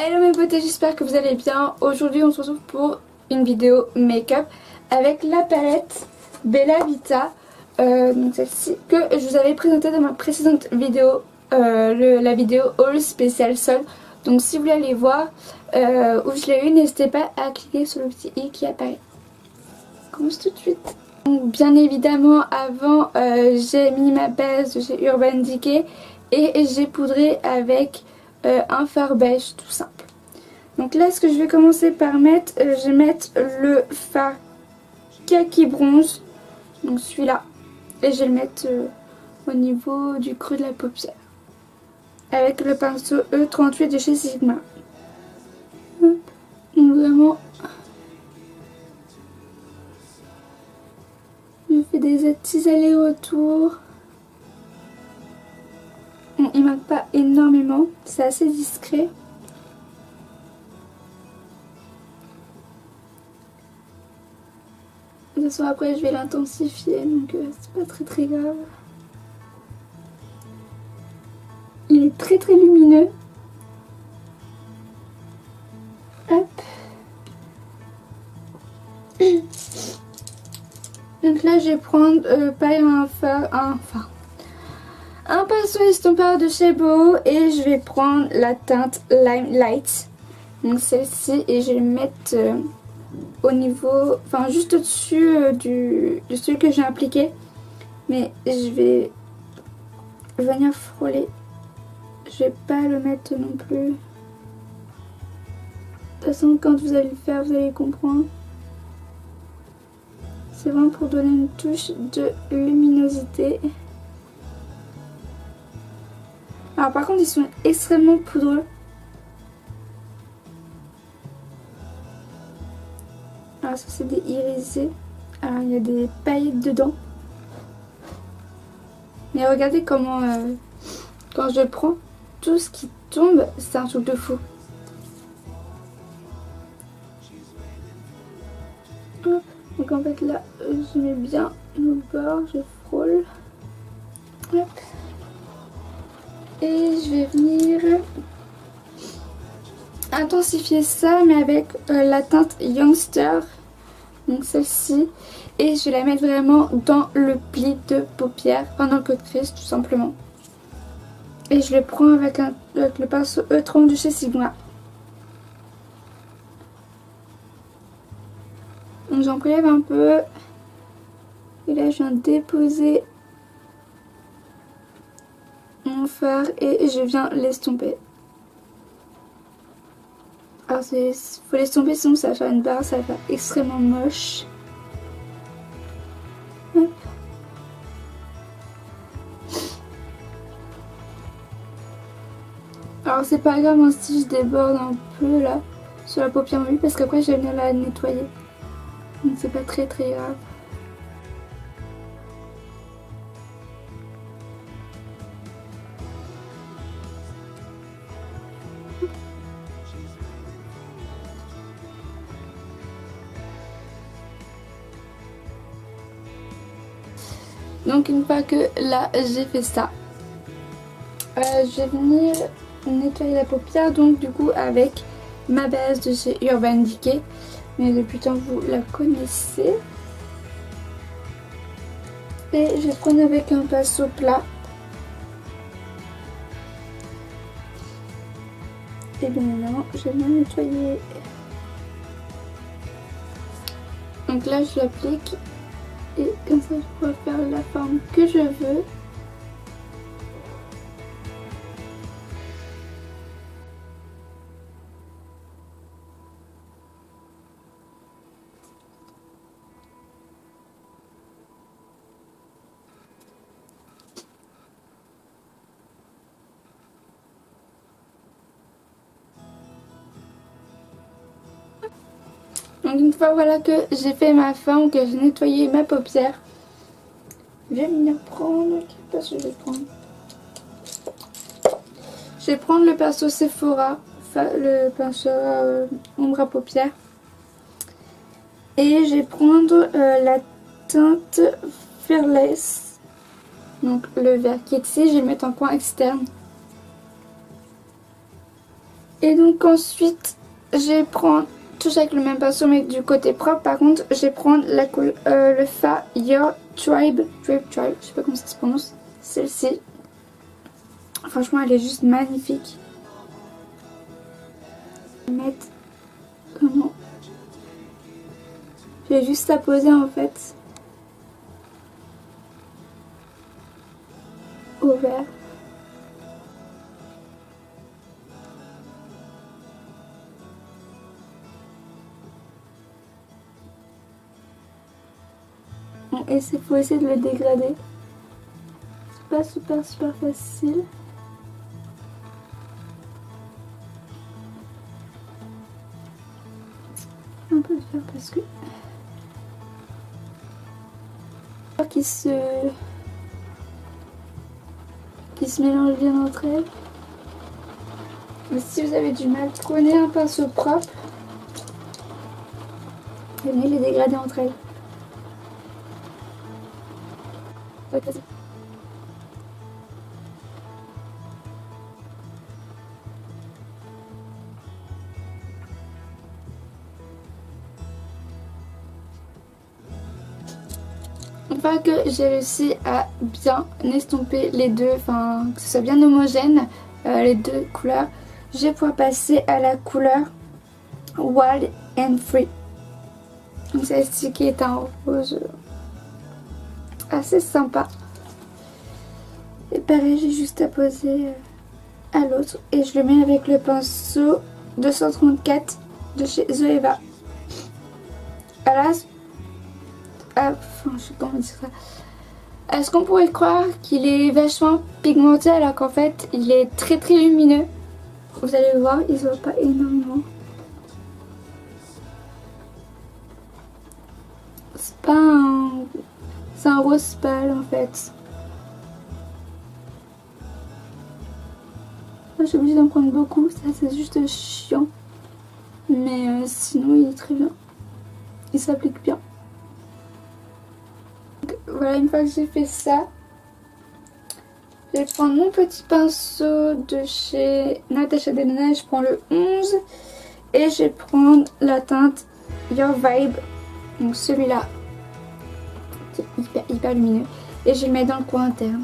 Hello mes beautés, j'espère que vous allez bien. Aujourd'hui on se retrouve pour une vidéo make-up avec la palette Bella Vita, donc celle-ci que je vous avais présentée dans ma précédente vidéo, la vidéo Haul Spécial Sol. Donc si vous voulez aller voir où je l'ai eu, n'hésitez pas à cliquer sur le petit i qui apparaît. On commence tout de suite. Donc, bien évidemment avant j'ai mis ma base de chez Urban Decay et j'ai poudré avec un fard beige tout simple. Donc là ce que je vais commencer par mettre, je vais mettre le fard kaki bronze, donc celui-là, et je vais le mettre au niveau du creux de la paupière avec le pinceau E38 de chez Sigma. Donc vraiment je fais des petits allers-retours. Bon, il manque pas énormément, c'est assez discret. De toute façon après je vais l'intensifier, donc c'est pas très grave. Il est très lumineux. Hop. Donc là je vais prendre pareil un pinceau estompeur de chez Boho et je vais prendre la teinte Limelight. Donc celle-ci, et je vais le mettre au niveau, enfin juste au-dessus de celui que j'ai appliqué. Mais je vais venir frôler. Je vais pas le mettre non plus. De toute façon quand vous allez le faire vous allez comprendre. C'est vraiment pour donner une touche de luminosité. Alors par contre ils sont extrêmement poudreux. Alors ça c'est des irisés. Alors il y a des paillettes dedans. Mais regardez comment quand je prends, tout ce qui tombe, c'est un truc de fou. Hop. Donc en fait là je mets bien nos bords, je frôle. Hop. Et je vais venir intensifier ça mais avec la teinte Youngster, donc celle-ci, et je vais la mettre vraiment dans le pli de paupière, enfin dans le creux de crease tout simplement. Et je le prends avec le pinceau E30 de chez Sigma. Donc j'en prélève un peu et là je viens déposer mon fard et je viens l'estomper. Alors il faut l'estomper sinon ça va faire une barre, ça va faire extrêmement moche. Hop. Alors c'est pas grave hein, si je déborde un peu là sur la paupière vue parce qu'après je vais venir la nettoyer. Donc c'est pas très grave. Donc une fois que là j'ai fait ça, je vais venir nettoyer la paupière donc du coup avec ma base de chez Urban Decay. Mais depuis le temps vous la connaissez. Et je vais prendre avec un pinceau plat. Et bien évidemment je vais bien nettoyer. Donc là je l'applique. Et comme ça je pourrai faire la forme que je veux. Donc une fois voilà que j'ai fait ma forme, que j'ai nettoyé ma paupière, je vais venir prendre, je sais pas ce que je vais prendre. Je vais prendre le pinceau Sephora, le pinceau ombre à paupières. Et je vais prendre la teinte Fearless, donc le vert qui est ici, je vais le mettre en coin externe. Et donc ensuite, je vais prendre, toujours avec le même pinceau mais du côté propre. Par contre, je vais prendre le Fa Your Tribe, je sais pas comment ça se prononce, celle-ci. Franchement, elle est juste magnifique. Mettre comment, j'ai juste à poser en fait au vert. Et c'est faut essayer de le dégrader. C'est pas super facile. Un peu de faire parce que qui se mélangent bien entre elles. Mais si vous avez du mal, prenez un pinceau propre et venez les dégrader entre elles. Une fois que j'ai réussi à bien estomper les deux, enfin que ce soit bien homogène, les deux couleurs, je vais pouvoir passer à la couleur Wild and Free. Donc celle-ci qui est un rose assez sympa. Et pareil, j'ai juste à poser à l'autre et je le mets avec le pinceau 234 de chez Zoeva. Alors, enfin, je sais comment dire ça. Est-ce qu'on pourrait croire qu'il est vachement pigmenté alors qu'en fait il est très lumineux. Vous allez le voir, il se voit pas énormément. C'est pas un... C'est un rose pâle en fait. Moi je suis obligée d'en prendre beaucoup, ça c'est juste chiant. Mais sinon il est très bien. Il s'applique bien. Donc, voilà, une fois que j'ai fait ça, je vais prendre mon petit pinceau de chez Natasha Denona, je prends le 11 et je vais prendre la teinte Your Vibe, donc celui-là qui est hyper lumineux, et je le mets dans le coin interne.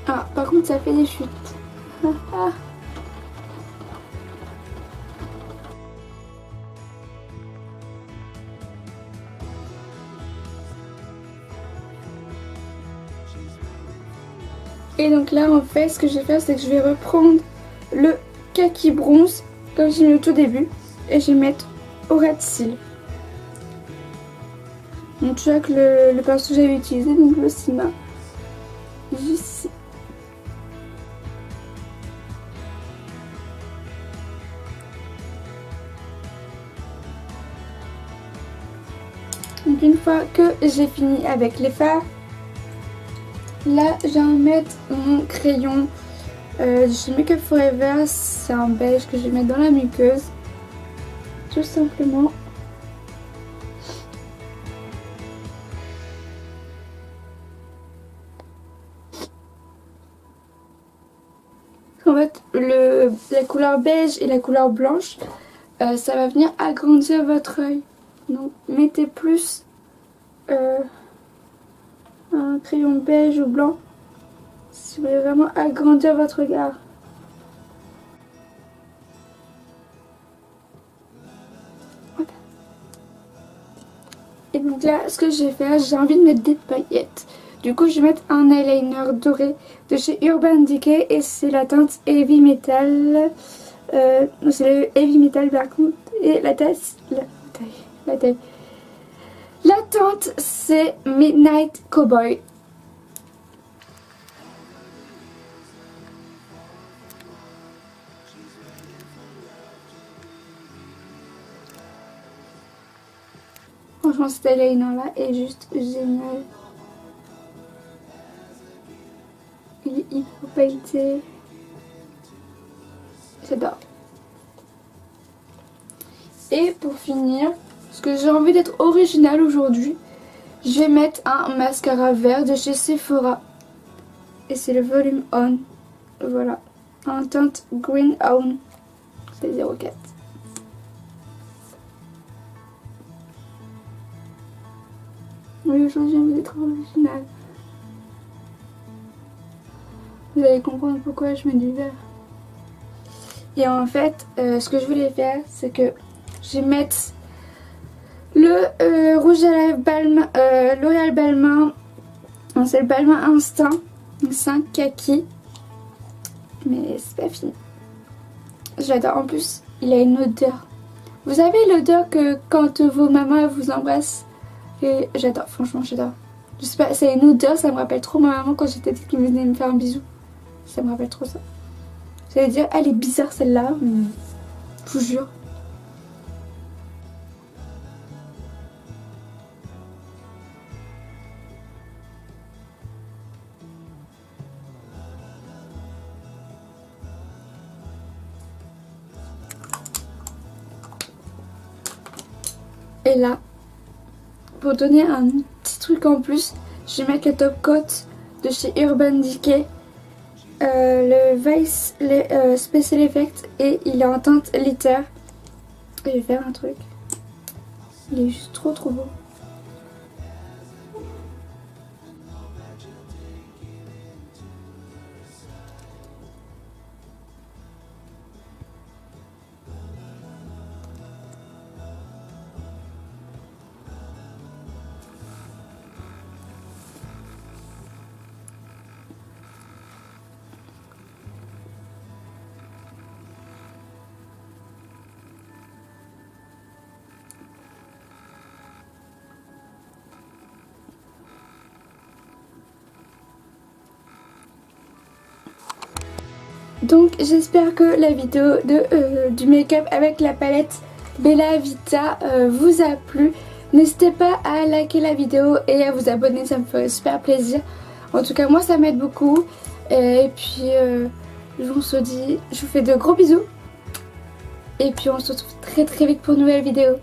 Ah, par contre ça fait des chutes. Et donc là en fait ce que je vais faire c'est que je vais reprendre le kaki bronze comme j'ai mis au tout début et je vais mettre au ras de cils. Donc tu vois que le pinceau que j'avais utilisé, donc le Sima, juste ici. Donc une fois que j'ai fini avec les fards, là je vais mettre mon crayon de chez Make Up Forever, c'est un beige que je vais mettre dans la muqueuse, tout simplement. En fait la couleur beige et la couleur blanche, ça va venir agrandir votre œil. Donc mettez plus un crayon beige ou blanc si vous voulez vraiment agrandir votre regard. Voilà. Et donc là, ce que je vais faire, j'ai envie de mettre des paillettes. Du coup, je vais mettre un eyeliner doré de chez Urban Decay et c'est la teinte Heavy Metal. C'est le Heavy Metal par contre. Et la teinte, c'est Midnight Cowboy. Franchement, cet eyeliner là est juste génial. Il est hyper pailleté. J'adore. Et pour finir, parce que j'ai envie d'être originale aujourd'hui, je vais mettre un mascara vert de chez Sephora. Et c'est le volume On. Voilà. En teinte Green On. C'est 04. Oui, aujourd'hui, j'ai envie d'être originale. Vous allez comprendre pourquoi je mets du vert. Et en fait, ce que je voulais faire, c'est que je vais mettre le rouge à lèvres Balmain, L'Oréal Balmain. C'est le Balmain Instinct. C'est un kaki. Mais c'est pas fini. J'adore. En plus, il a une odeur. Vous savez l'odeur que quand vos mamans vous embrassent. Et j'adore, franchement j'adore. Je sais pas, c'est une odeur, ça me rappelle trop ma maman quand j'étais petite qui venait me faire un bisou. Ça me rappelle trop ça. J'allais dire, elle est bizarre celle-là, mais je vous jure. Et là, pour donner un petit truc en plus, je vais mettre le top coat de chez Urban Decay. Le Vice Special Effect et il est en teinte Litter. Et je vais faire un truc. Il est juste trop beau. Donc j'espère que la vidéo du make-up avec la palette Bella Vita vous a plu. N'hésitez pas à liker la vidéo et à vous abonner, ça me ferait super plaisir. En tout cas moi ça m'aide beaucoup. Et puis je vous fais de gros bisous. Et puis on se retrouve très vite pour une nouvelle vidéo.